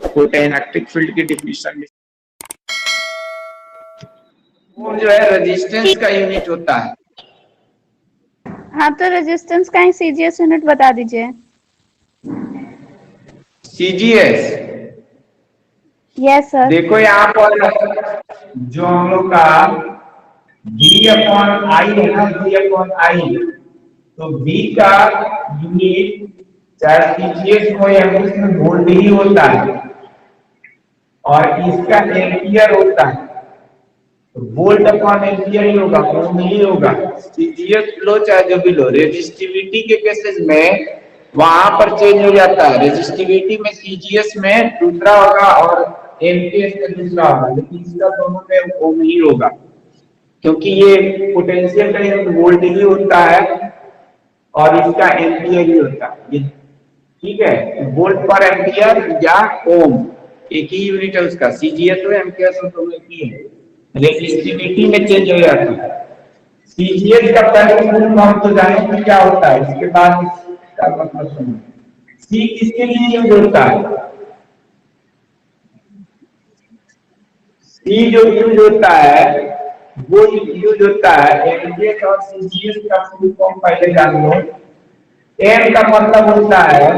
Electric field की definition में ओम जो है रेजिस्टेंस का यूनिट होता है। हाँ, तो रेजिस्टेंस का ही सीजीएस यूनिट बता दीजिए। CGS yes sir. देखो यहाँ पर जो हम लोग का V अपॉन आई है ना, V अपॉन आई, तो V का यूनिट चाहे सीजीएस हो या इसमें वोल्ट ही होता है और इसका एम्पियर होता है, तो वोल्ट अपॉन एम्पियर ही होगा, ओम ही होगा। सीजीएस लो चाहे जो भी लो, रेजिस्टिविटी के केसेस में वहां पर चेंज हो जाता है। रेजिस्टिविटी में सीजीएस में दूसरा होगा और एम्पियर में दूसरा होगा, लेकिन इसका दोनों में ओम ही होगा, क्योंकि ये पोटेंशियल का यूनिट वोल्ट ही होता है और इसका एम्पियर ही होता है। ठीक है, वोल्ट पर एम्पियर या ओम एक ही यूनिट है उसका। सीजीएस और एम्पियर दोनों एक ही है, रेजिस्टिविटी में चेंज हो जाता है। सीजीएस का पहले फुल फॉर्म तो जाने कि क्या होता है, इसके बाद इसका मतलब सुनो। सी किसके लिए यूज होता है? सी जो यूज होता है वो यूज होता है एमजीएस और सीजीएस का फुल फॉर्म पहले जान लो। एम का मतलब होता है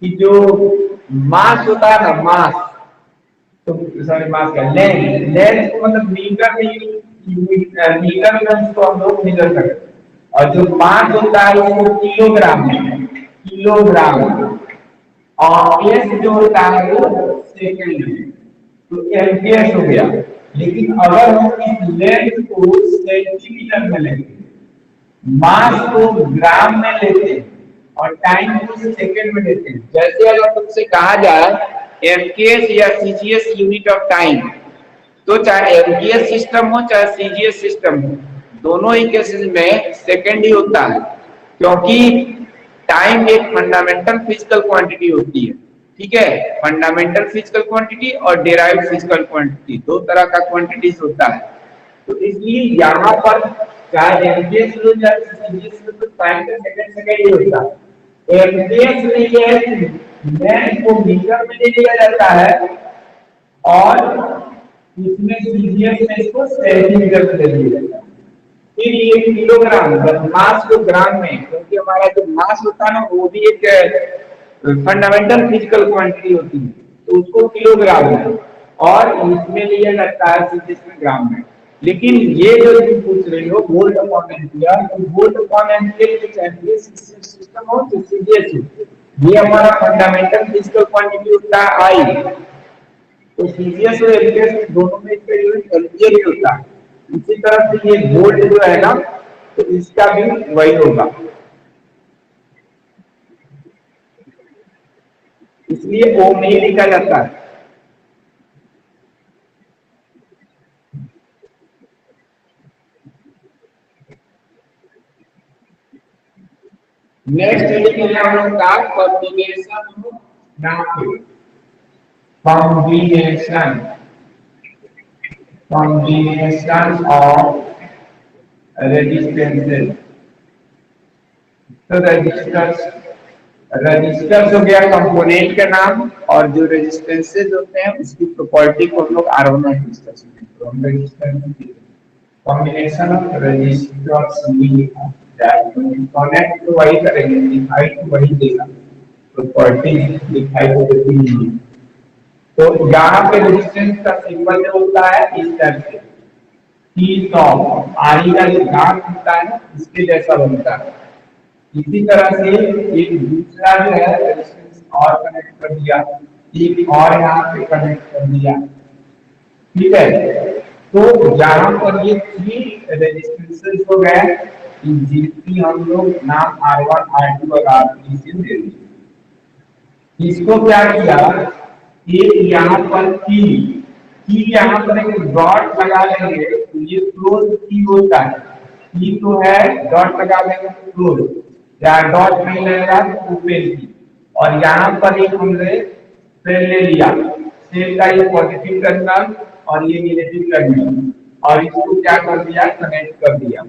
कि जो मास होता है ना, मास, तो सॉरी मास का लेंथ, लेंथ को मतलब मीटर में, मीटर में उसको हम लोग मेजर करते हैं, और जो मास होता है उसको किलोग्राम में, किलोग्राम में, और एस जो होता है वो सेकंड में, तो एम्पियर हो गया। लेकिन अगर हम इस लेंथ को सेंटीमीटर में लेंगे, मास को ग्राम में लेते हैं और टाइम को सेकंड में लेते हैं, जैसे अगर तुमसे कहा जाए एमकेएस या सीजीएस यूनिट ऑफ टाइम, तो चाहे एमकेएस सिस्टम हो चाहे सीजीएस सिस्टम हो, दोनों ही केसेस में सेकंड ही होता है, क्योंकि टाइम एक फंडामेंटल फिजिकल क्वांटिटी होती है। ठीक है, फंडामेंटल फिजिकल क्वांटिटी और डेराइव्ड फिजिकल क्वांटिटी, दो तरह का क्वांटिटीज होता है। तो इसलिए यहाँ पर चाहे एमपीएस लो चाहे सीजीएस लो, तो टाइम का सेकंड सेकंड ही होता है। एमपीएस में ये है कि लेंथ को मीटर में ले लिया जाता है और इसमें सीजीएस में इसको सेंटीमीटर में ले लिया जाता है। फिर ये किलोग्राम, मास को ग्राम में, क्योंकि हमारा जो मास होता है ना वो भी एक फंडामेंटल फिजिकल क्वांटिटी होती है, तो उसको किलोग्राम में और इसमें लिया जाता है सीजीएस में ग्राम में। लेकिन ये जो तुम पूछ रहे हो वोल्ट अपॉन एम्पियर, तो वोल्ट अपॉन एम्पियर के चाहिए सिस्टम हो तो सीजीएस हो, ये हमारा फंडामेंटल फिजिकल क्वांटिटी होता है आई, तो सीजीएस और एम्पियर दोनों में इसका यूनिट एम्पियर ही होता है। इसी तरह से ये वोल्ट जो है ना, तो इसका भी वही होगा, इसलिए ओम नहीं लिखा जाता है। नेक्स्ट लिखेंगे हम लोग का combination of combination combination of resistances। तो रजिस्टर्स हो गया कंपोनेंट का नाम, और जो रेजिस्टेंसेस होते हैं उसकी प्रॉपर्टी को हम लोग R1 और डिस्कस करेंगे। कॉम्बिनेशन ऑफ रजिस्टर्स कनेक्ट तो वही करेंगे, दिखाई तो वही देगा, प्रॉपर्टी दिखाई तो देती नहीं। तो यहाँ पे रेजिस्टेंस का सिंबल जो होता है इस टाइप से, टी टॉप आरी का जो दांत होता है इसके जैसा बनता है। इसी तरह से एक दूसरा जो है रेजिस्टेंस और कनेक्ट कर दिया, एक और यहाँ पे कनेक्ट कर दिया। ठीक है, तो यहाँ पर ये 3 रेजिस्टेंसेस हो गए, जिनकी हम लोग नाम R1 R2 और R3 से दे दिए। इसको क्या किया, एक यहाँ पर की यहाँ पर एक डॉट लगा लेंगे, तो ये क्लोज की होता है, की तो है डॉट लगा लेंगे क्लोज, या डॉट नहीं लगेगा तो ओपन की, और यहाँ पर एक हमने सेल ले लिया, सेल का ये पॉजिटिव टर्मिनल और ये नेगेटिव टर्मिनल, और इसको क्या कर दिया, कनेक्ट कर दिया।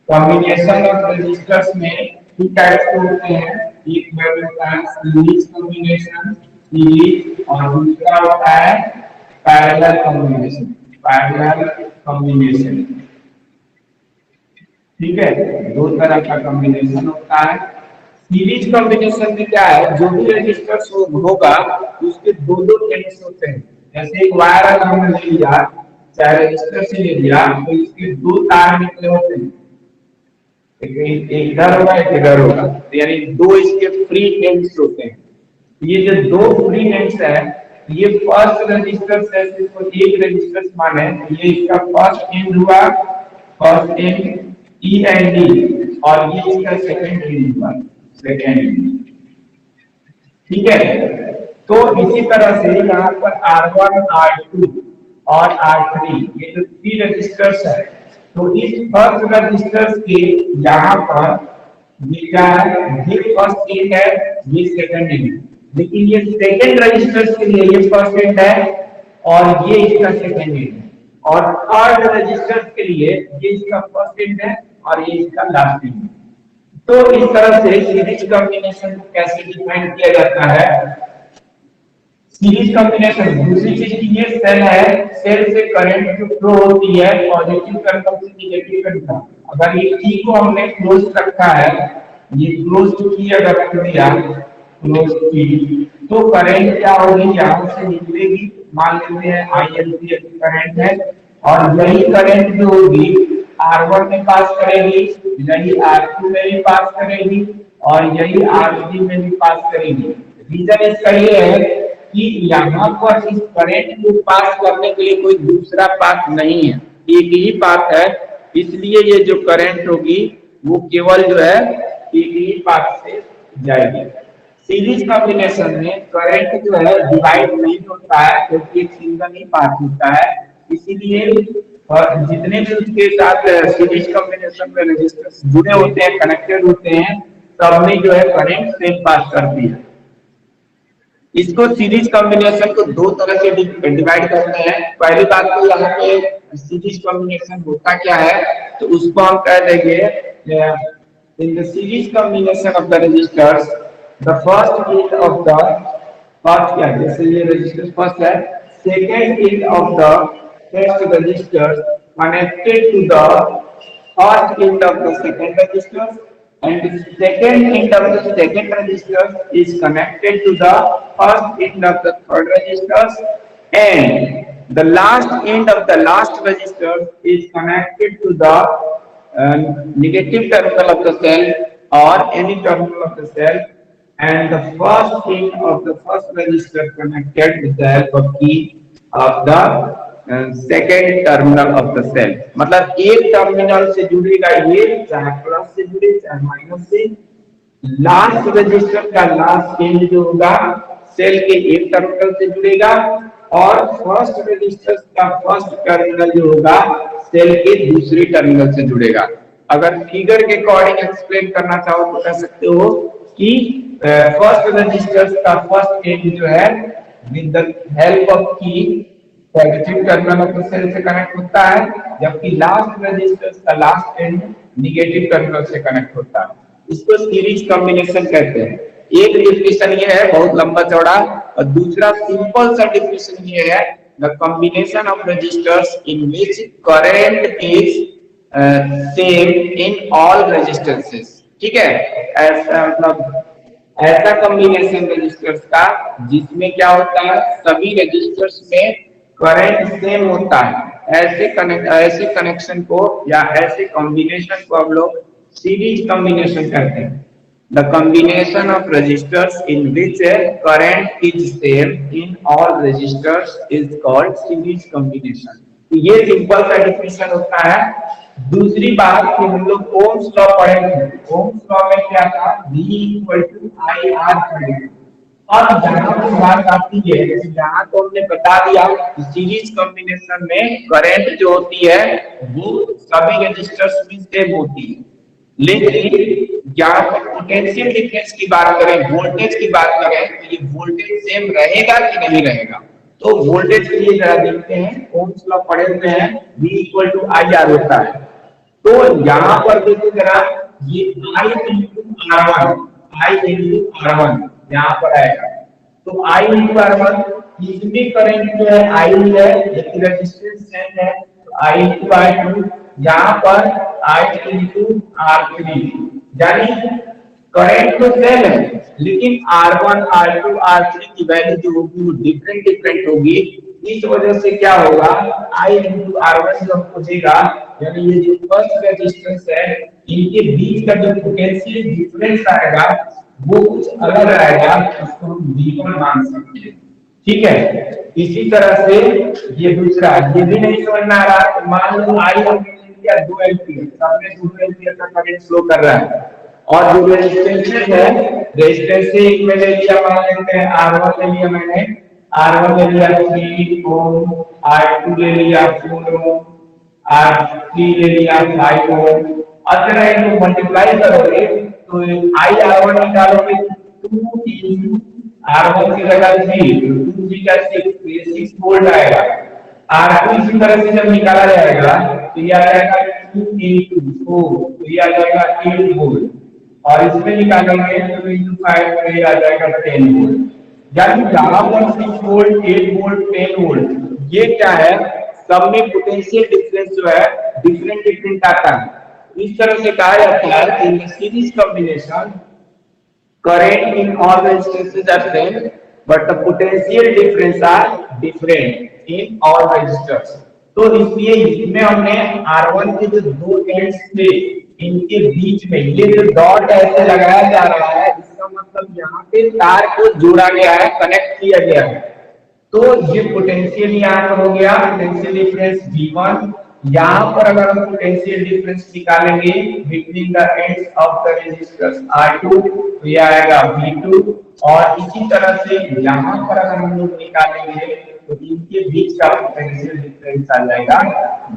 कॉम्बिनेशन ऑफ रजिस्टर्स में 2 टाइप्स होते हैं, एक होता है सीरीज कॉम्बिनेशन सीरीज और दूसरा होता है पैरेलल कॉम्बिनेशन। पैरेलल कॉम्बिनेशन, ठीक है, दो तरह का कॉम्बिनेशन होता है। सीरीज कॉम्बिनेशन में क्या है, जो भी रजिस्टर्स होगा उसके दो दो एंड्स होते हैं। जैसे एक वायर अगर हमने ले लिया, चाहे रजिस्टर से ले लिया, तो इसके दो तार निकले होते हैं, एक इधर होगा एक इधर होगा, यानी दो इसके फ्री एंड्स होते हैं। ये जो दो फ्री एंड्स है, ये फर्स्ट रजिस्टर से इसको एक रजिस्टर माने, ये इसका फर्स्ट एंड हुआ, first and E and D, और ये इसका सेकंड एंड हुआ, सेकंड एंड, ठीक है। तो इसी तरह से यहाँ पर R1, R2 और R3 ये जो थ्री रजिस्टर्स है, तो इस फर्स्ट रजिस्टर्स के यहाँ पर ये क्या है, ये फर्स्ट एंड है, ये सेकंड एंड है, लेकिन ये सेकंड रजिस्टर्स के लिए ये फर्स्ट एंड है और ये इसका सेकंड एंड है, और थर्ड रजिस्टर्स के लिए ये इसका फर्स्ट एंड है और ये इसका लास्ट एंड है। तो इस तरह से सीरीज कॉम्बिनेशन को कैसे डिफाइन किया जाता है। सीरीज कॉम्बिनेशन, दूसरी चीज की ये सेल है, सेल से करंट जो फ्लो होती है पॉजिटिव टर्मिनल से नेगेटिव टर्मिनल, अगर ये की को हमने क्लोज रखा है, ये क्लोज की अगर रख दिया, क्लोज की, तो करंट क्या होगी, यहां से निकलेगी, मान लेते हैं आई एम्पियर की करंट है, और यही करंट जो होगी R1 में पास करेगी, यही R2 में भी पास करेगी, और यही R3 में भी पास करेगी। रीजन इसका ये है कि यहाँ पर इस करंट को पास करने के लिए कोई दूसरा पाथ नहीं है, एक ही पाथ है, इसलिए ये जो करंट होगी वो केवल जो है एक ही पाथ से जाएगी। सीरीज कॉम्बिनेशन में करंट जो है डिवाइड नहीं होता है, क्योंकि एक सिंगल ही पाथ होता है, इसीलिए और जितने भी उसके साथ सीरीज कॉम्बिनेशन में रेजिस्टेंस जुड़े होते हैं, कनेक्टेड होते हैं, सब में जो है करंट सेम पास करती है। इसको सीरीज कॉम्बिनेशन को दो तरह से डिवाइड करते हैं। पहली बात तो यहाँ पे सीरीज कॉम्बिनेशन होता क्या है, तो उसको हम कह देंगे in the series combination of the resistors the first end of the first, क्या जैसे ये रेजिस्टर फर्स्ट है, second end of the first resistor connected to the first end of the second resistor, and the second end of the second resistor is connected to the first end of the third resistor, and the last end of the last resistor is connected to the negative terminal of the cell or any terminal of the cell, and the first end of the first resistor connected with the help of key of the second terminal of the cell. मतलब एक terminal से जुड़ेगा ये, चाहे plus से जुड़े चाहे minus से, लास्ट रजिस्टर का लास्ट एंड जो होगा सेल के एक टर्मिनल से जुड़ेगा, और फर्स्ट रजिस्टर का फर्स्ट टर्मिनल जो होगा सेल के दूसरे टर्मिनल से जुड़ेगा। अगर फिगर के अकॉर्डिंग एक्सप्लेन करना चाहो तो कह सकते हो कि फर्स्ट रजिस्टर का फर्स्ट एंड जो है with the help of key positive terminal of the cell से कनेक्ट होता है, जबकि लास्ट रजिस्टर का लास्ट एंड नेगेटिव टर्मिनल से कनेक्ट होता है। इसको सीरीज कॉम्बिनेशन कहते हैं। एक डेफिनेशन ये है बहुत लंबा चौड़ा, और दूसरा सिंपल सा डेफिनेशन ये है, the combination of resistors in which current is same in all resistances. ठीक है, ऐसा मतलब ऐसा कॉम्बिनेशन रजिस्टर्स का जिसमें क्या होता है, सभी रजिस्टर्स में करंट सेम होता है। ऐसे कनेक्शन को या ऐसे कॉम्बिनेशन को हम लोग सीरीज कॉम्बिनेशन कहते हैं। The combination of resistors in which current is same in all resistors is called series combination. तो ये सिंपल सा डिफिनेशन होता है। दूसरी बात कि हम लोग ओम्स लॉ पढ़े थे, ओम्स लॉ में क्या था, V = IR पढ़े। और जहां पर बात आती है, जहां तो हमने बता दिया कि सीरीज कॉम्बिनेशन में करंट जो होती है वो सभी रजिस्टर्स में सेम होती है, लेकिन जहां पर पोटेंशियल डिफरेंस की बात करें, वोल्टेज की बात करें, तो ये वोल्टेज सेम रहेगा कि नहीं रहेगा। तो वोल्टेज के लिए जरा देखते हैं, ओम्स लॉ पढ़े हुए हैं, V = IR होता है। तो यहाँ पर देखिए जरा, ये I × R1 यहाँ पर आएगा, तो I इंटू R1, इसमें करंट जो है I है, लेकिन रेजिस्टेंस सेम है, तो I इंटू R2, यहाँ पर I इंटू R3, यानी करंट तो सेम है, लेकिन R1, R2, R3 की वैल्यू जो होगी वो डिफरेंट डिफरेंट होगी। इस वजह से क्या होगा, I इंटू R1 जो हमको देगा, यानी ये जो फर्स्ट रेजिस्टेंस है, इनके बीच का जो पोटेंशियल डिफरेंस आएगा वो कुछ अलग आएगा, उसको हम V1 मान सकते हैं। ठीक है, इसी तरह से ये दूसरा, ये भी नहीं समझ में आ रहा, तो मान लो I हमने लिया 2 एम्पीयर, सामने 2 एम्पीयर का करंट फ्लो कर रहा है, और जो रेजिस्टेंस है, रेजिस्टेंस से एक में ले लिया, मान लेते हैं R1 ले लिया मैंने, R1 ले लिया 3 ओम, R2 ले लिया 4 ओम, R3 ले लिया 5 ओम। अगर इनको मल्टीप्लाई करोगे तो I R1 निकालोगे 2 into R1 की जगह 3, 2 3 का 6, तो ये 6 वोल्ट आएगा। R2 इसी तरह से जब निकाला जाएगा तो ये आ जाएगा 2 into 4, तो ये आ जाएगा 8 वोल्ट, और इसमें निकालेंगे तो into 5 तो ये आ जाएगा 10 वोल्ट। यानी यहाँ पर 6 वोल्ट, 8 वोल्ट, 10 वोल्ट, ये क्या है, सब में पोटेंशियल डिफरेंस जो है डिफरेंट डिफरेंट आता है। इस तरह से कहा जाता है कि in series combination current in all resistances are same, but the potential difference are different in all resistors. तो इसलिए इसमें हमने R1 के जो दो एंड्स थे, इनके बीच में ये जो डॉट ऐसे लगाया जा रहा है, इसका मतलब यहाँ पे तार को जोड़ा गया है, कनेक्ट किया गया है। तो ये पोटेंशियल यहाँ पर हो गया, पोटेंशियल डिफरेंस V1। यहाँ पर अगर हम पोटेंशियल डिफरेंस निकालेंगे between the ends of the resistors R2, तो ये आएगा V2, और इसी तरह से यहाँ पर अगर हम लोग निकालेंगे तो इनके बीच का पोटेंशियल डिफरेंस आ जाएगा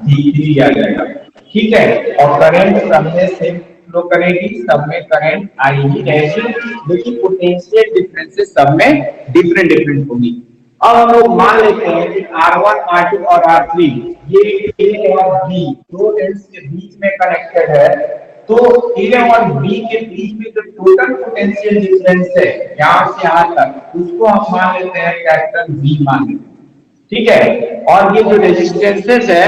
V3 आ जाएगा। ठीक है, और करंट सब में सेम फ्लो करेगी, सब में करंट आएगी रहेगी, लेकिन पोटेंशियल डिफरेंसेस सब में डिफरेंट डिफरेंट होगी। अब हम लोग मान लेते हैं कि R1, R2 और R3 ये A और B दो एंड्स के बीच में कनेक्टेड है, तो A और B के बीच में जो टोटल पोटेंशियल डिफरेंस है यहाँ से यहाँ तक, उसको हम मान लेते हैं कैपिटल V मान लेते हैं। ठीक है, और ये जो रेजिस्टेंसेस है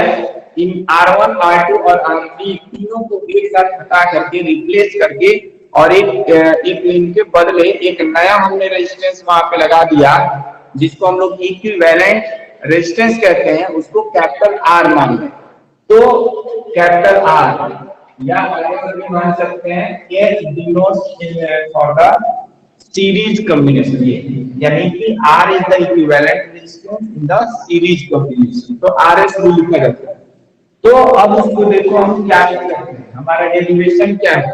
इन R1, R2 और R3 तीनों को एक साथ हटा करके, रिप्लेस करके, और एक इनके बदले एक नया हमने रेजिस्टेंस वहां पे लगा दिया, जिसको हम लोग इक्विवेलेंट रेजिस्टेंस कहते हैं, उसको कैपिटल R मान लें। तो कैपिटल R या भी मान सकते हैं, H denotes for the series combination, यानी कि R is the equivalent resistance in the series combination, तो RS भी लिखा जाता है। तो अब इसको देखो हम क्या लिख सकते हैं, हमारा डेरिवेशन क्या है,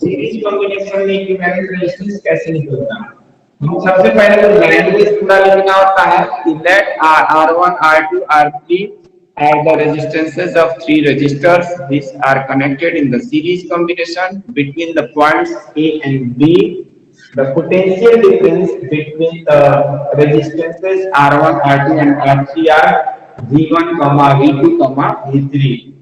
सीरीज कॉम्बिनेशन में इक्विवेलेंट रेजिस्टेंस कैसे निकलता है। सबसे पहले तो लैंग्वेज पूरा लिखना होता है कि let R1, R2, R3 are the resistances of three resistors. These are connected in the series combination between the points A and B. The potential difference between the resistances R1, R2 and R3 are V1, V2, V3.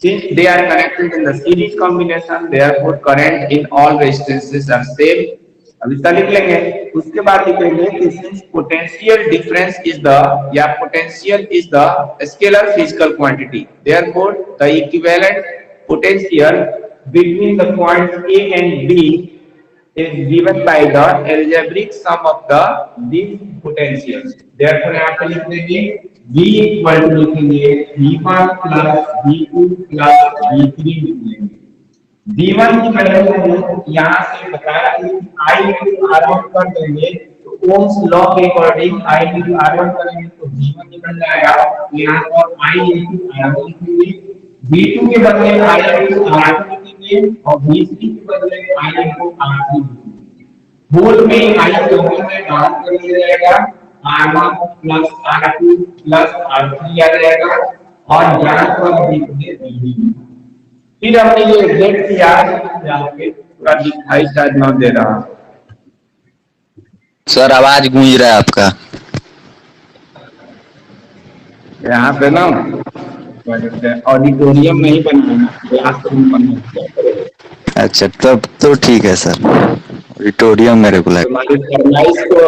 Since they are connected in the series combination, therefore current in all resistances are same. अब इसका लिख लेंगे, उसके बाद लिखेंगे कि since potential difference is the, या potential is the scalar physical quantity, therefore the equivalent potential between the points A and B is given by the algebraic sum of the these potentials. Therefore यहाँ पे लिख देंगे V equal to लिखेंगे V1 plus V2 plus V3 लिख लेंगे। V1 की value यहाँ से बताया कि I into R1 कर देंगे, तो ओम्स लॉ के अकॉर्डिंग I into R1 करेंगे तो V1 निकल जाएगा, यहाँ पर I into R1 लिखेंगे, V2 के बदले I into R2 लिखेंगे, और V3 के बदले I into R3 लिखेंगे। होल में I दोनों में डाल कर दिया जाएगा, R1 plus R2 plus R3 आ जाएगा, और यहाँ पर लिखेंगे V। फिर हमने ये एग्जैक्ट किया, यहाँ पे पूरा दिखाई शायद ना दे रहा सर, आवाज गूंज रहा है आपका यहाँ पे ना, ऑडिटोरियम में ही बनना, क्लासरूम बनना। अच्छा, तब तो ठीक है सर, ऑडिटोरियम मेरे को लगा। हमारी फरमाइश को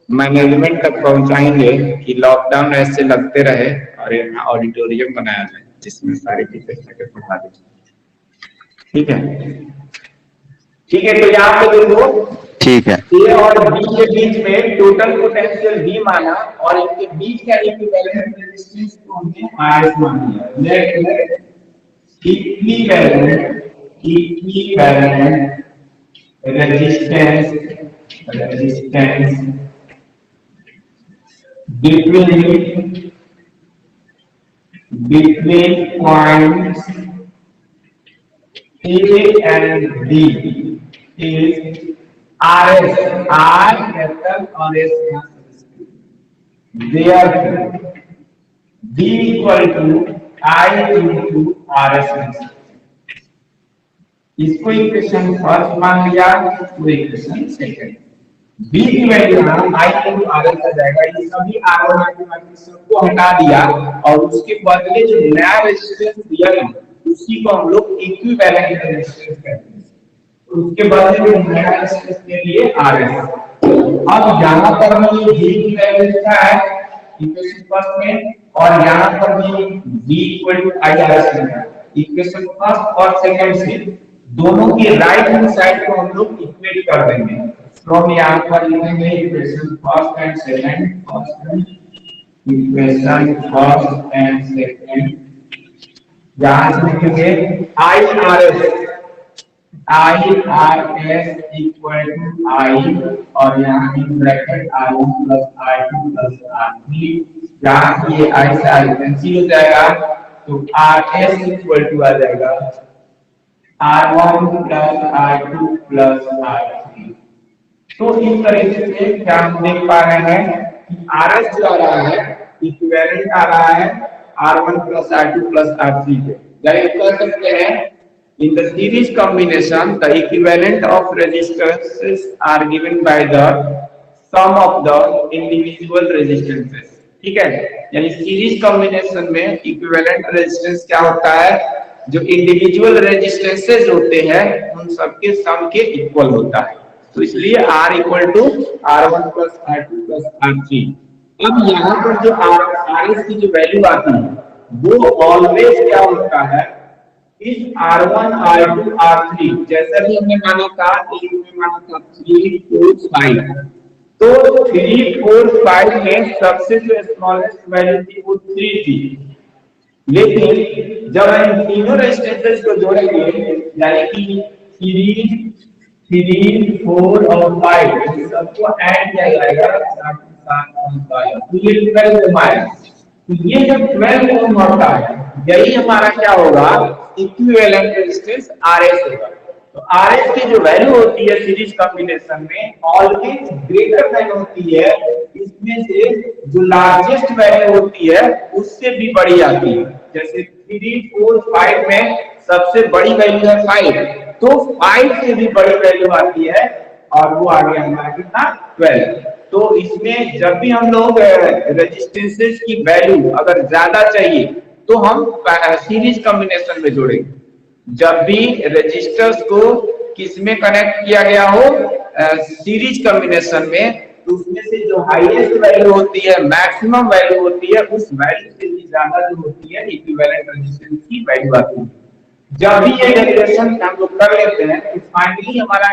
मैनेजमेंट तक पहुंचाएंगे कि लॉकडाउन ऐसे लगते रहे और यहाँ ऑडिटोरियम बनाया जाए जिसमें सारी चीजें पढ़ा दी। ठीक है, ठीक है। तो यहाँ पे देखो, ठीक है। ए और बी के बीच में टोटल पोटेंशियल बी माना और इनके बीच का इक्विवेलेंट रेजिस्टेंस को हमने आरएस मान लिया। Let equivalent resistance between points A and B is RS, R capital और S therefore B equal to I into RS। इसको इक्वेशन फर्स्ट मान लिया, इसको इक्वेशन सेकंड। B की वैल्यू हम I into RS आ जाएगा। ये सभी R1 R2 सबको हटा दिया और उसके बदले जो नया रेजिस्टेंस दिया है उसी को हम लोग इक्विवेलेंट रेजिस्टेंस कहते हैं। उसके बाद जो नया रेजिस्टेंस के लिए RS। अब यहाँ पर भी B की वैल्यू क्या है इक्वेशन फर्स्ट में, और यहाँ पर भी B इक्वल टू IRS है इक्वेशन फर्स्ट और सेकंड से। दोनों की राइट हैंड साइड को हम लोग इक्वेट कर देंगे। फ्रॉम यहाँ पर लिखेंगे equation first and second, equation first and second. यहाँ से लिखेंगे IRS इक्वल टू I और यहाँ in bracket R1 plus R2 plus R3। यहाँ ये I से I कैंसिल हो जाएगा तो RS इक्वल टू आ जाएगा R1 plus R2 plus R3। तो इस तरीके से क्या हम देख पा रहे हैं कि RS जो आ रहा है इक्विवेलेंट आ रहा है R1 plus R2 plus R3 के। डायरेक्ट कर सकते हैं in the series combination the equivalent of resistances are given by the sum of the individual resistances। ठीक है, यानी सीरीज कॉम्बिनेशन में इक्विवेलेंट रेजिस्टेंस क्या होता है, जो इंडिविजुअल रेजिस्टेंसेस होते हैं उन सबके सम के इक्वल होता है। तो इसलिए R equal to R1 plus R2 plus R3। अब यहाँ पर जो RS की जो वैल्यू आती है वो ऑलवेज क्या होता है इस R1 R2 R3, जैसा भी हमने माना था एक में माना था 3 4 5। तो 3 4 5 में सबसे जो स्मॉलेस्ट वैल्यू थी वो 3 थी, लेकिन जब हम तीनों रेजिस्टेंसेस को जोड़ेंगे यानी कि 3 4 और 5 सबको ऐड किया जाएगा 7 तो ये 12 ओम आएगा। तो ये जब 12 ओम होता है यही हमारा क्या होगा इक्विवेलेंट रेजिस्टेंस RS होगा। तो RS की जो वैल्यू होती है सीरीज कॉम्बिनेशन में ऑलवेज ग्रेटर देन होती है, इसमें से जो लार्जेस्ट वैल्यू होती है उससे भी बड़ी आती है। जैसे 3 4 5 में सबसे बड़ी वैल्यू है 5, तो 5 से भी बड़ी वैल्यू आती है और वो आ गया हमारा कितना 12। तो इसमें जब भी हम लोग रेजिस्टेंसेस की वैल्यू अगर ज्यादा चाहिए तो हम सीरीज कॉम्बिनेशन में जोड़ेंगे। जब भी रजिस्टर्स को किसमें कनेक्ट किया गया हो सीरीज कॉम्बिनेशन में, तो उसमें से जो हाईएस्ट वैल्यू होती है मैक्सिमम वैल्यू होती है उस वैल्यू से भी ज्यादा जो होती है इक्विवेलेंट रेजिस्टेंस की वैल्यू आती है। जब भी ये डेरिवेशन हम लोग कर लेते हैं तो फाइनली हमारा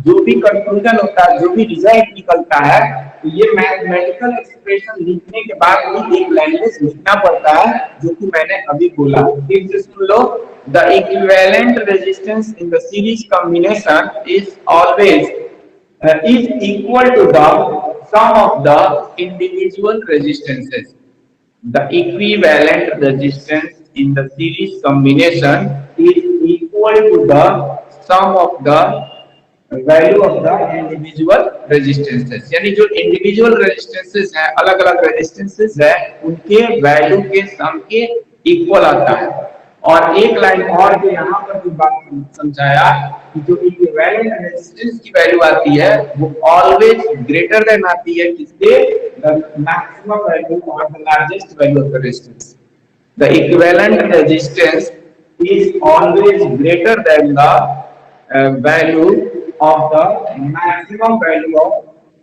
जो भी कंक्लूजन होता है, जो भी रिजल्ट निकलता है, तो ये मैथमेटिकल एक्सप्रेशन लिखने के बाद भी एक लैंग्वेज लिखना पड़ता है जो कि मैंने अभी बोला। एक से सुन लो, the equivalent resistance in the series combination is always is equal to the sum of the individual resistances. The equivalent resistance in the series combination is equal to the sum of the value of the individual resistances। यानी जो individual resistances है, अलग अलग resistances है, उनके value के सम के equal आता है। और एक लाइन और जो यहाँ पर जो बात समझाया कि जो इक्विवेलेंट रेजिस्टेंस की वैल्यू आती है वो ऑलवेज ग्रेटर देन आती है किसके, द मैक्सिमम वैल्यू और the largest value of the resistance. The equivalent resistance is always greater than the value of the maximum value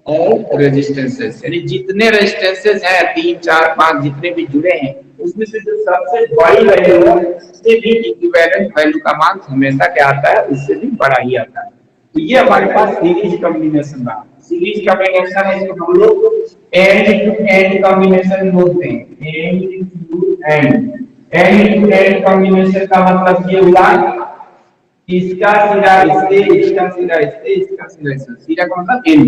all resistances, यानी जितने रेजिस्टेंसेस हैं 3 4 5 जितने भी जुड़े हैं उसमें से जो सबसे बड़ी वैल्यू है उससे भी इक्विवेलेंट वैल्यू का मान हमेशा क्या आता है, उससे भी बड़ा ही आता है। तो ये हमारे पास सीरीज कॉम्बिनेशन रहा। सीरीज कॉम्बिनेशन है इसको हम लोग एंड टू एंड कॉम्बिनेशन बोलते हैं। End to end, end to end combination का मतलब ये हुआ इसका सिरा इससे, इसका सिरा इससे, इसका सिरा इससे, सिरा का मतलब end,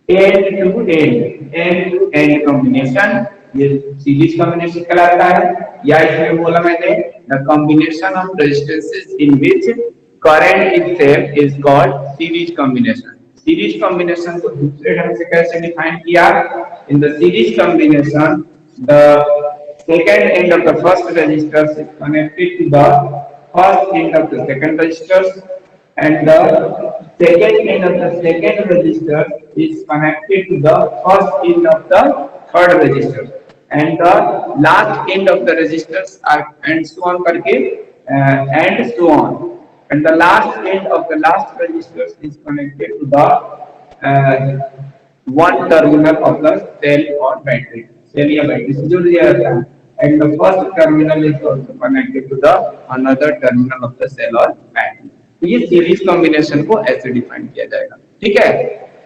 end to end, end to end combination ये सीरीज कॉम्बिनेशन कहलाता है। या इसमें बोला मैंने the combination of resistances in which current itself is called series combination. Series combination को दूसरे ढंग से कैसे डिफाइन किया? In the series combination the second end of the first resistor is connected to the first end of the second resistor, and the second end of the second resistor is connected to the first end of the third resistor, and the last end of the resistors are and so on करके and so on, and the last end of the last resistor is connected to the one terminal of the cell or battery, cell या battery से जुड़ दिया जाता है, and the first terminal is also connected to the another terminal of the cell or battery। तो ये series combination को ऐसे डिफाइन किया जाएगा, ठीक है।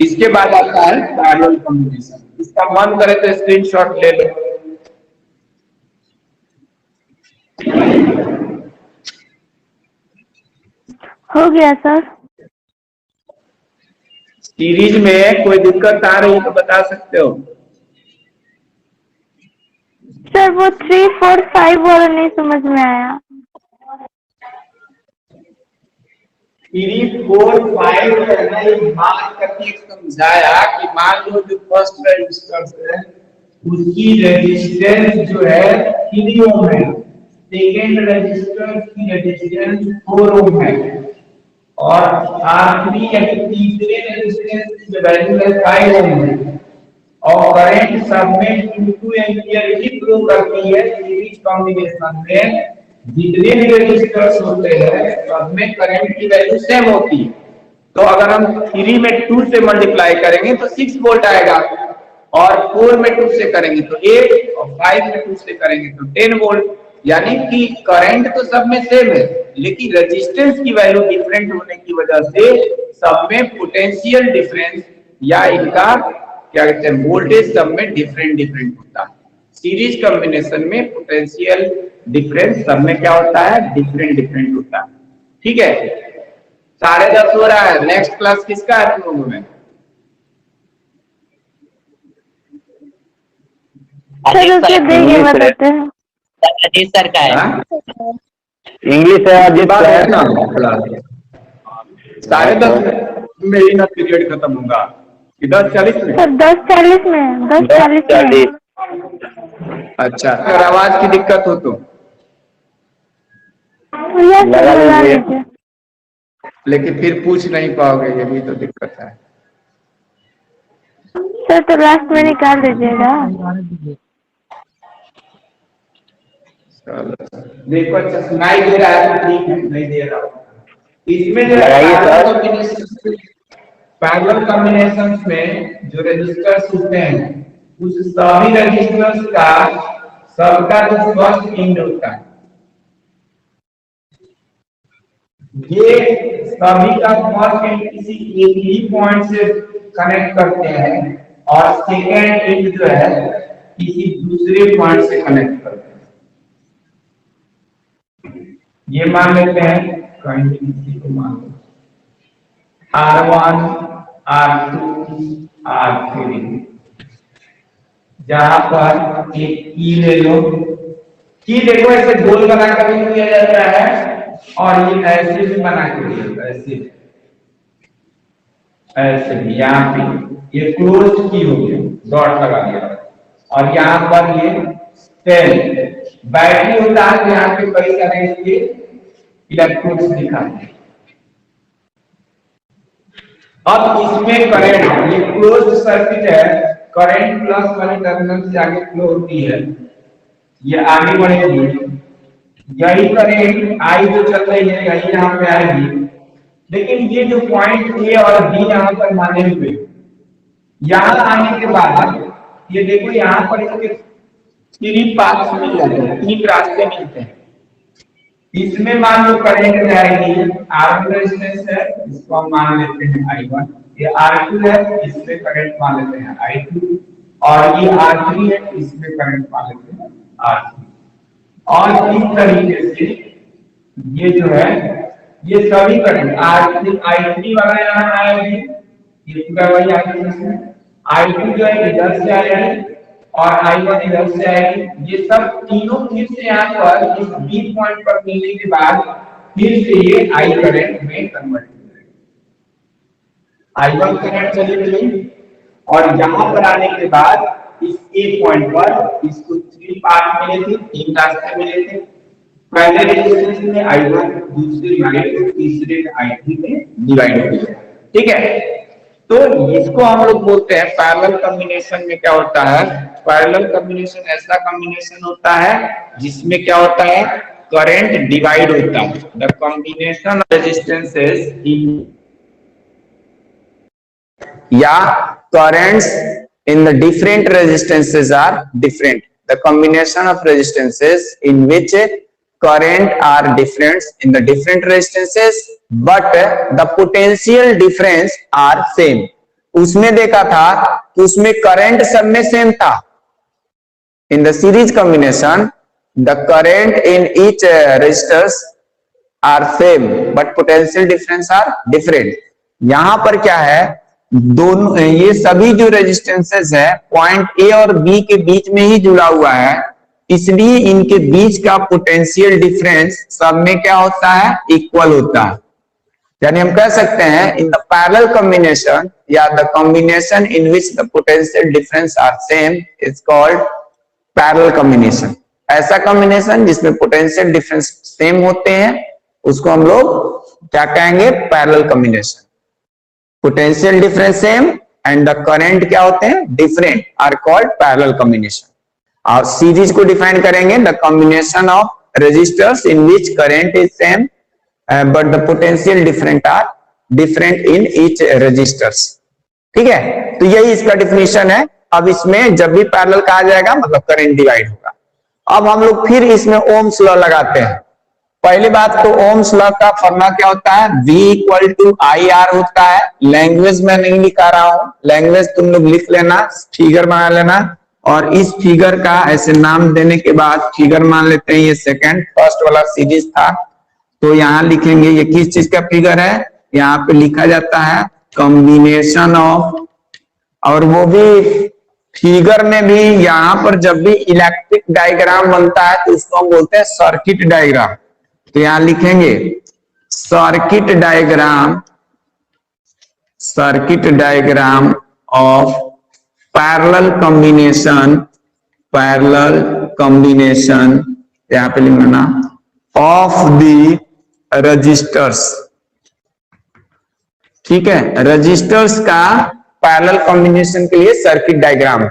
इसके बाद आता है पैरेलल कॉम्बिनेशन। इसका मन करे तो स्क्रीनशॉट ले लो। हो गया सर। सीरीज में कोई दिक्कत आ रही है तो बता सकते हो। सर वो 3 4 5 वाला नहीं समझ में आया। 3 4 5 मैंने मान करके समझाया कि मान लो जो फर्स्ट रेजिस्टर है उसकी रेजिस्टेंस जो है 3 ओम है, सेकेंड रेजिस्टर की रेजिस्टेंस 4 ओम है, और आखिरी या तीसरे रेजिस्टेंस की वैल्यू है 5 ओम है, और करंट सब में 2 एंपियर ही फ्लो करती है। सीरीज कॉम्बिनेशन में जितने भी रेजिस्टर्स होते हैं सब में करंट की वैल्यू सेम होती है। तो अगर हम 3 में 2 से मल्टीप्लाई करेंगे तो 6 वोल्ट आएगा, और 4 में 2 से करेंगे तो 8, और 5 में 2 से करेंगे तो 10 वोल्ट। यानी कि करंट तो सब में सेम है, लेकिन रेजिस्टेंस की वैल्यू डिफरेंट होने की वजह से सब में पोटेंशियल डिफरेंस या इनका क्या कहते हैं वोल्टेज सब में डिफरेंट डिफरेंट होता है। सीरीज कॉम्बिनेशन में पोटेंशियल डिफरेंस सब में क्या होता है, डिफरेंट डिफरेंट होता है, ठीक है। 10:30 हो रहा है। नेक्स्ट क्लास किसका है तुम लोगों में? अजीत सर का है। इंग्लिश है अजीत बात है सर। ना, 10:30 में ही ना पीरियड खत्म होगा कि 10:40 में? सर 10:40 में, 10:40 में। अच्छा, अगर आवाज की दिक्कत हो तो लगा लीजिए। लेकिन फिर पूछ नहीं पाओगे, ये भी तो दिक्कत है। सर तो लास्ट में निकाल दीजिएगा। देखो अच्छा सुनाई दे रहा है तो ठीक है, नहीं दे रहा इसमें जो पैरेलल कॉम्बिनेशंस में जो रेजिस्टर्स होते हैं उस सभी रेजिस्टर्स का सबका जो फर्स्ट एंड होता है, ये सभी का फर्स्ट एंड किसी एक ही पॉइंट से कनेक्ट करते हैं, और सेकेंड एंड जो है किसी दूसरे पॉइंट से कनेक्ट करते हैं। ये मान लेते हैं कहीं किसी को मान लो R1 R2 R3, जहां पर एक की ले लो, की देखो ऐसे गोल बना कर भी किया जाता है और ये ऐसे भी बना के दिया जाता है, ऐसे ऐसे भी। यहाँ पे ये क्लोज की हो गया, डॉट लगा दिया, और यहाँ पर ये सेल बैटरी होता है, यहाँ पे कई सारे इसके इलेक्ट्रोड्स दिखाते हैं। अब इसमें करंट, ये क्लोज्ड सर्किट है, करंट प्लस वाले टर्मिनल से आगे फ्लो होती है, ये आगे बढ़ेगी, यही करंट आई जो चल रही है यही यहाँ पे आएगी। लेकिन ये जो पॉइंट ए और बी यहाँ पर माने हुए, यहाँ आने के बाद ये देखो यहाँ पर इसके 3 पाथ्स मिल जाते हैं, 3 रास्ते मिलते हैं। इसमें मान लो करंट जाएगी, R1 रेजिस्टेंस है, इसको हम मान लेते हैं I1, ये R2 है, इसमें करंट मान लेते हैं I2, और ये R3 है, इसमें करंट मान लेते हैं R3। और इस तरीके से ये जो है ये सभी करंट I3 वाला यहाँ आएगी, ये पूरा वही आएगी, I2 जो है इधर से आएगी और I1 इधर से आएगी। ये सब तीनों फिर से यहाँ पर इस B पॉइंट पर मिलने के बाद फिर से ये I करंट में कन्वर्ट हो जाएगा। I1 करंट चली गई और यहाँ पर आने के बाद इस A पॉइंट पर इसको 3 पार्ट मिले थे, 3 रास्ते मिले थे। पहले रेजिस्टेंस में I1, दूसरे में तीसरे में I3 में डिवाइड हो गया। ठीक है, तो इसको हम लोग बोलते हैं पैरेलल कॉम्बिनेशन में क्या होता है, पैरेलल कॉम्बिनेशन ऐसा कॉम्बिनेशन होता है जिसमें क्या होता है, करंट डिवाइड होता है। द कॉम्बिनेशन ऑफ रेजिस्टेंसेस इन या currents in the different resistances are different. The combination of resistances in which current are different in the different resistances but the potential difference are same. उसमें देखा था कि उसमें current सब में same था। In the series combination the current in each resistors are same but potential difference are different. यहां पर क्या है, दोनों ये सभी जो रेजिस्टेंसेस है पॉइंट ए और बी के बीच में ही जुड़ा हुआ है, इसलिए इनके बीच का पोटेंशियल डिफरेंस सब में क्या होता है, इक्वल होता है। यानी हम कह सकते हैं इन द पैरेलल कॉम्बिनेशन या the combination in which the potential difference are same is called parallel combination. ऐसा कॉम्बिनेशन जिसमें पोटेंशियल डिफरेंस सेम होते हैं उसको हम लोग क्या कहेंगे, parallel combination. Potential difference same and the current क्या होते हैं, different, are called parallel combination. और सीरीज को डिफाइन करेंगे the combination of resistors in which current is same but the potential different are different in each resistors. ठीक है, तो यही इसका डिफिनीशन है। अब इसमें जब भी पैरेलल कहा जाएगा मतलब करंट डिवाइड होगा। अब हम लोग फिर इसमें ओम्स लॉ लगाते हैं। पहली बात तो ओम्स लॉ का फॉर्मूला क्या होता है, V इक्वल टू IR होता है। लैंग्वेज में नहीं लिखा रहा हूं, लैंग्वेज तुम लोग लिख लेना, फिगर बना लेना, और इस फिगर का ऐसे नाम देने के बाद फिगर मान लेते हैं ये सेकंड, फर्स्ट वाला सीरीज था, तो यहाँ लिखेंगे ये किस चीज का फिगर है, यहाँ पे लिखा जाता है कॉम्बिनेशन ऑफ, और वो भी फिगर में भी यहाँ पर जब भी इलेक्ट्रिक डायग्राम बनता है तो उसको हम बोलते हैं सर्किट डायग्राम। तो यहां लिखेंगे circuit diagram of parallel combination यहां पे लिखना ऑफ द रजिस्टर्स। ठीक है, रजिस्टर्स का पैरेलल कॉम्बिनेशन के लिए सर्किट डायग्राम।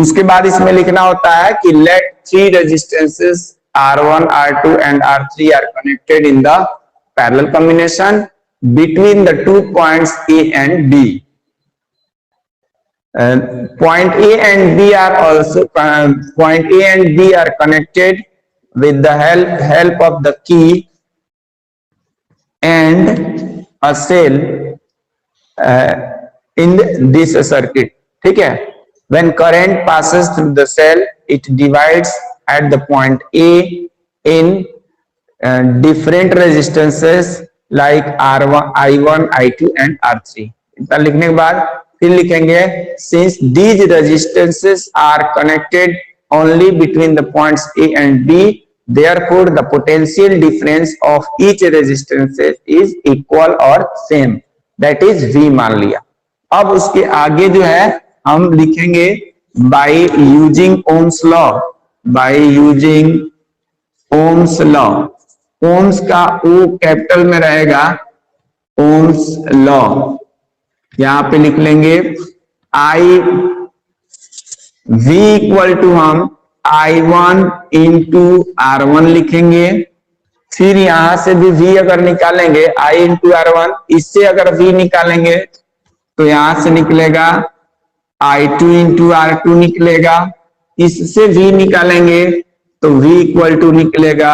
उसके बाद इसमें लिखना होता है कि let 3 resistances R1, R2 and R3 are connected in the parallel combination between the 2 points A and B. Point A and B are connected with the help of the key and a cell in this circuit. ठीक है, when current passes through the cell, it divides at the point A in different resistances like R1, I1, I2 and R3। इतना लिखने के बाद फिर लिखेंगे since these resistances are connected only between the points A and B, therefore the potential difference of each resistance is equal or same, that is V मान लिया। अब उसके आगे जो है हम लिखेंगे by using Ohm's law, Ohm's law. Ohm's का ओ कैपिटल में रहेगा, ओम्स लॉ। यहां पे लिख लेंगे V इक्वल टू हम I1 इंटू R1 लिखेंगे। फिर यहां से भी V अगर निकालेंगे I इंटू R1, इससे अगर V निकालेंगे तो यहां से निकलेगा I2 इंटू R2 निकलेगा, इससे V निकालेंगे तो V इक्वल टू निकलेगा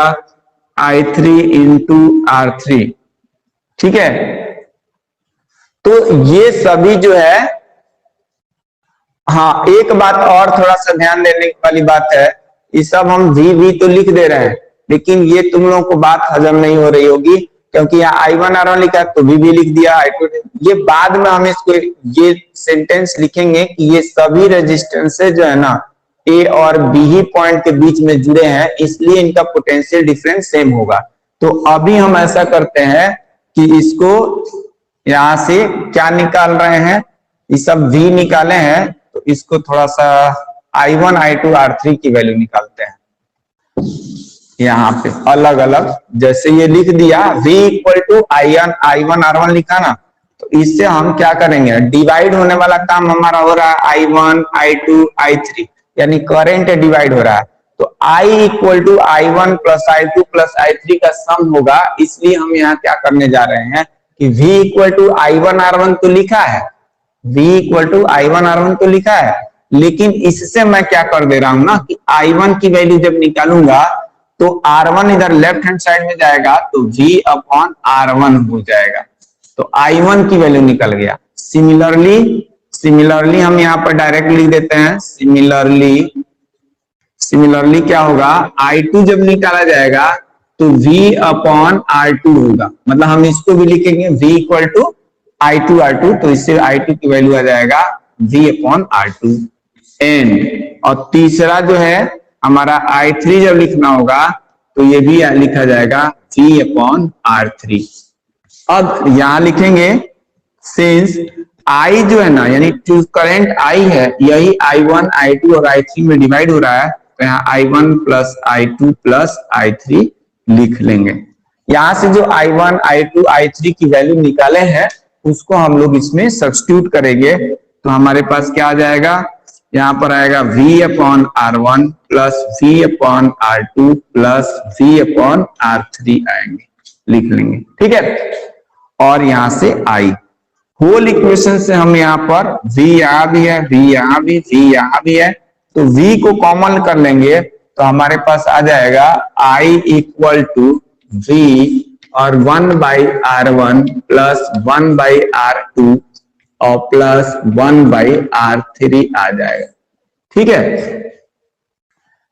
I3 इंटू R3। ठीक है, तो ये सभी जो है, हाँ एक बात और थोड़ा सा ध्यान देने वाली बात है, ये सब हम V तो लिख दे रहे हैं, लेकिन ये तुम लोगों को बात हजम नहीं हो रही होगी, क्योंकि यहाँ I1 R1 लिखा तो V लिख दिया, I2। ये बाद में हम इसको ये सेंटेंस लिखेंगे कि ये सभी रेजिस्टेंसेज जो है ना A और B ही पॉइंट के बीच में जुड़े हैं, इसलिए इनका पोटेंशियल डिफरेंस सेम होगा। तो अभी हम ऐसा करते हैं कि इसको यहां से क्या निकाल रहे हैं, ये सब V निकाले हैं, तो इसको थोड़ा सा I1 I2 R3 की वैल्यू निकालते हैं यहाँ पे अलग अलग। जैसे ये लिख दिया V equal to I1 R1 लिखा ना, तो इससे हम क्या करेंगे, डिवाइड होने वाला काम हमारा हो रहा है I1 I2 I3, यानी करंट डिवाइड हो रहा है। तो I equal to I1 plus I2 plus I3 का सम होगा, इसलिए हम यहाँ क्या करने जा रहे हैं कि V equal to I1 R1 तो लिखा है, V equal to I1 R1 तो लिखा है, लेकिन इससे मैं क्या कर दे रहा हूं ना कि I1 की वैल्यू जब निकालूंगा तो R1 इधर लेफ्ट हैंड साइड में जाएगा तो V अपॉन R1 हो जाएगा, तो I1 की वैल्यू निकल गया। सिमिलरली हम यहाँ पर डायरेक्ट लिख देते हैं, सिमिलरली क्या होगा, I2 जब निकाला जाएगा तो V अपॉन R2 होगा, मतलब हम इसको भी लिखेंगे V equal to I2 R2, तो इससे I2 की वैल्यू आ जाएगा V अपॉन R2 एंड। और तीसरा जो है हमारा I3 जब लिखना होगा तो ये भी लिखा जाएगा V अपॉन R3। अब यहां लिखेंगे सिंस I जो है ना, यानी जो करंट I है, यही I1 I2 और I3 में डिवाइड हो रहा है, तो यहाँ I1 plus I2 plus I3 लिख लेंगे। यहां से जो I1 I2 I3 की वैल्यू निकाले हैं उसको हम लोग इसमें सब्स्टिट्यूट करेंगे, तो हमारे पास क्या आ जाएगा, यहाँ पर आएगा V upon R1 plus V upon R2 plus V upon R3 आएंगे, लिख लेंगे। ठीक है, और यहां से I होल इक्वेशन से हम यहाँ पर V यहाँ भी है, V यहाँ भी, V यहाँ भी है, तो V को कॉमन कर लेंगे तो हमारे पास आ जाएगा I इक्वल टू V और 1 by R1 plus 1 by R2 और प्लस 1 बाई R3 आ जाएगा। ठीक है,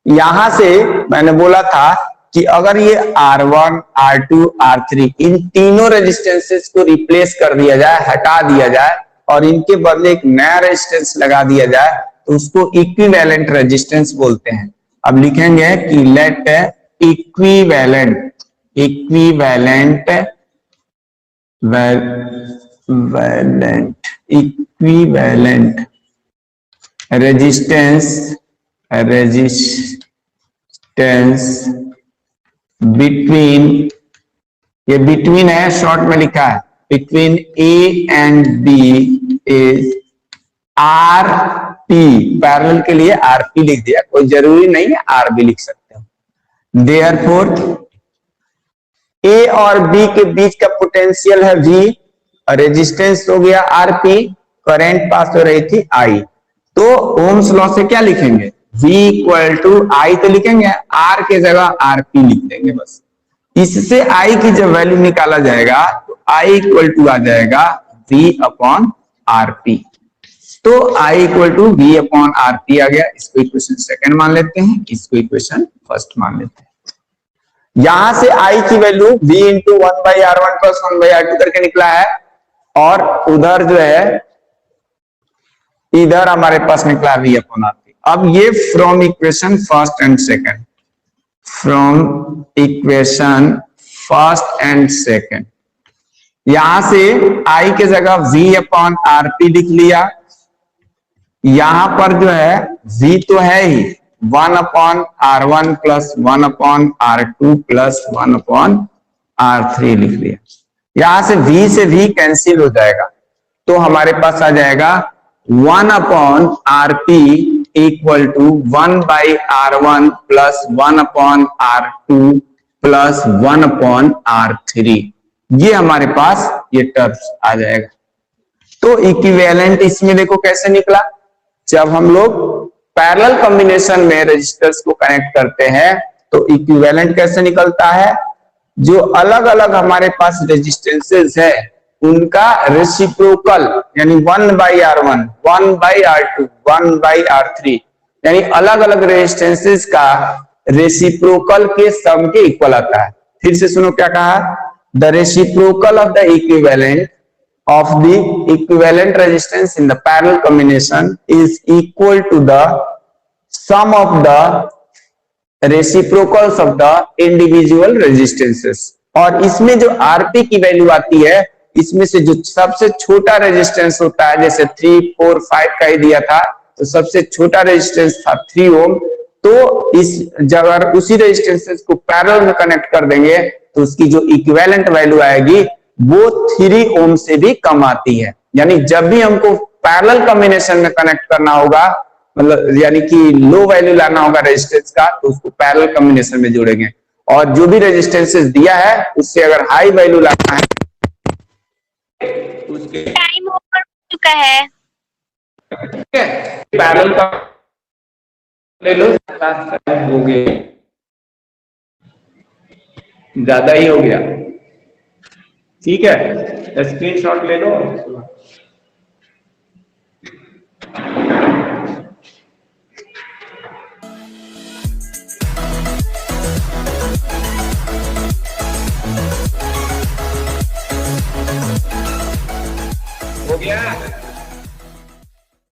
यहां से मैंने बोला था कि अगर ये R1 R2 R3 इन तीनों रेजिस्टेंसेस को रिप्लेस कर दिया जाए, हटा दिया जाए और इनके बदले एक नया रेजिस्टेंस लगा दिया जाए, तो उसको इक्विवेलेंट रेजिस्टेंस बोलते हैं। अब लिखेंगे कि लेट इक्विवेलेंट रेजिस्टेंस बिटवीन, ये बिटवीन है, शॉर्ट में लिखा है, between A and B is RP। Parallel के लिए RP लिख दिया, कोई जरूरी नहीं है RB लिख सकते हो। देयरफॉर A और B के बीच का पोटेंशियल है V, रेजिस्टेंस हो गया RP, करंट पास हो रही थी I, तो ओम्स लॉ से क्या लिखेंगे, V इक्वल टू I तो लिखेंगे, R के जगह RP लिख देंगे बस। इससे I की जब वैल्यू निकाला जाएगा तो I इक्वल टू आ जाएगा V अपॉन RP, तो I equal to V upon RP आ गया। इसको इक्वेशन सेकंड मान लेते हैं, इसको इक्वेशन फर्स्ट मान लेते हैं। यहां से I की value V into 1 by R1 plus 1 by R2 करके निकला है, और उधर जो है इधर हमारे पास निकला V अपॉन RP। अब ये from equation first and second, यहां से I के जगह V अपॉन RP लिख लिया। यहां पर जो है V तो है ही, 1 upon R1 plus 1 upon R2 plus 1 upon R3 लिख लिया। यहां से V कैंसिल हो जाएगा, तो हमारे पास आ जाएगा 1 upon RP equal to 1 by R1 plus 1 upon R2 plus 1 upon R3। ये हमारे पास ये टर्म्स आ जाएगा। तो इक्विवेलेंट इसमें देखो कैसे निकला, जब हम लोग पैरेलल कॉम्बिनेशन में रेजिस्टर्स को कनेक्ट करते हैं तो इक्विवेलेंट कैसे निकलता है, जो अलग अलग हमारे पास रेजिस्टेंसेस है उनका रेसिप्रोकल यानी 1/R1, 1/R2, 1/R3 यानी अलग अलग रेजिस्टेंसेस का रेसिप्रोकल के सम के इक्वल आता है। फिर से सुनो क्या कहा, the reciprocal of the equivalent of the equivalent resistance in the parallel combination is equal to the sum of the reciprocals of the individual resistances। और इसमें जो Rp की वैल्यू आती है, इसमें से जो सबसे छोटा रेजिस्टेंस होता है, जैसे 3, 4, 5 का ही दिया था, तो सबसे छोटा रेजिस्टेंस था 3 ओम, तो इस जगह उसी रेजिस्टेंसेस को पैरेलल में कनेक्ट कर देंगे तो उसकी जो इक्विवेलेंट वैल्यू आएगी वो 3 ओम से भी कम आती है। यानी जब भी हमको पैरेलल कॉम्बिनेशन में कनेक्ट करना होगा, मतलब यानी कि लो वैल्यू लाना होगा रेजिस्टेंस का, तो उसको पैरेलल कॉम्बिनेशन में जोड़ेंगे। और जो भी रेजिस्टेंसेस दिया है उससे अगर हाई वैल्यू लाना है उसके टाइम ओवर हो चुका है। पैरेलल का ले लो, हो गया, ज्यादा ही हो गया, ठीक है, स्क्रीनशॉट ले लो। हो गया।